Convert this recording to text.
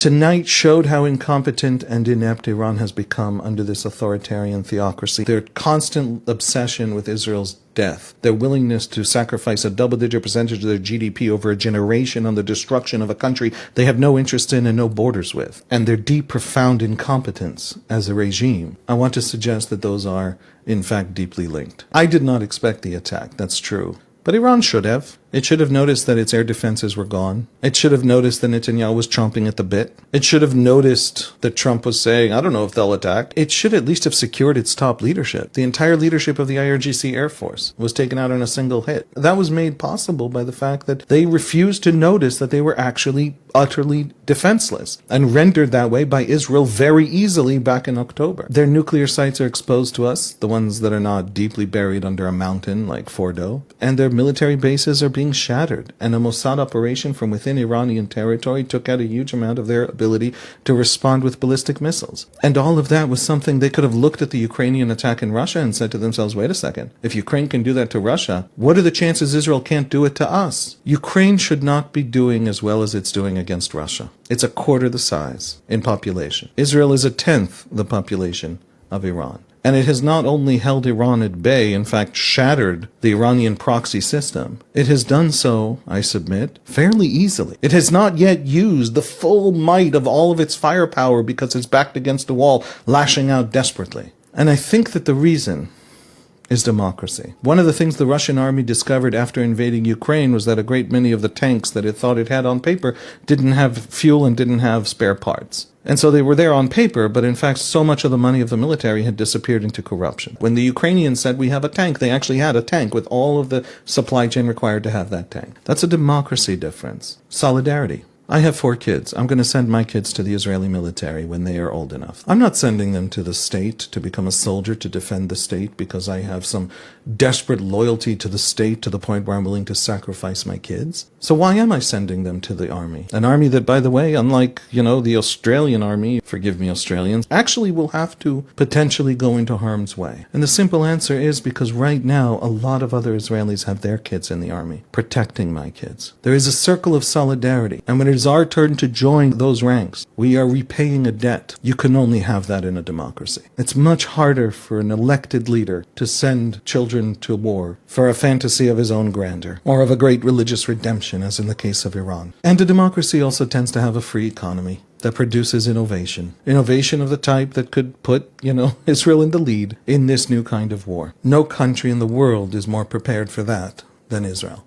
Tonight showed how incompetent and inept Iran has become under this authoritarian theocracy. Their constant obsession with Israel's death, their willingness to sacrifice a double-digit percentage of their GDP over a generation on the destruction of a country they have no interest in and no borders with, and their deep, profound incompetence as a regime. I want to suggest that those are, in fact, deeply linked. I did not expect the attack, that's true. But Iran should have. It should have noticed that its air defenses were gone. It should have noticed that Netanyahu was chomping at the bit. It should have noticed that Trump was saying, I don't know if they'll attack. It should at least have secured its top leadership. The entire leadership of the IRGC Air Force was taken out in a single hit. That was made possible by the fact that they refused to notice that they were actually utterly defenseless, and rendered that way by Israel very easily back in October. Their nuclear sites are exposed to us, the ones that are not deeply buried under a mountain like Fordo, and their military bases are being shattered, and a Mossad operation from within Iranian territory took out a huge amount of their ability to respond with ballistic missiles. And all of that was something they could have looked at the Ukrainian attack in Russia and said to themselves, wait a second, if Ukraine can do that to Russia, what are the chances Israel can't do it to us? Ukraine should not be doing as well as it's doing against Russia. It's a quarter the size in population. Israel is a tenth the population of Iran. And it has not only held Iran at bay, in fact shattered the Iranian proxy system, it has done so, I submit, fairly easily. It has not yet used the full might of all of its firepower because it's backed against a wall, lashing out desperately. And I think that the reason is democracy. One of the things the Russian army discovered after invading Ukraine was that a great many of the tanks that it thought it had on paper didn't have fuel and didn't have spare parts. And so they were there on paper, but in fact so much of the money of the military had disappeared into corruption. When the Ukrainians said we have a tank, they actually had a tank with all of the supply chain required to have that tank. That's a democracy difference. Solidarity. I have 4 kids. I'm going to send my kids to the Israeli military when they are old enough. I'm not sending them to the state to become a soldier to defend the state because I have some desperate loyalty to the state to the point where I'm willing to sacrifice my kids. So why am I sending them to the army? An army that, by the way, unlike, the Australian army, forgive me Australians, actually will have to potentially go into harm's way. And the simple answer is because right now a lot of other Israelis have their kids in the army, protecting my kids. There is a circle of solidarity, and when it is our turn to join those ranks, we are repaying a debt. You can only have that in a democracy. It's much harder for an elected leader to send children to war for a fantasy of his own grandeur, or of a great religious redemption, as in the case of Iran. And a democracy also tends to have a free economy that produces innovation. Innovation of the type that could put, Israel in the lead in this new kind of war. No country in the world is more prepared for that than Israel.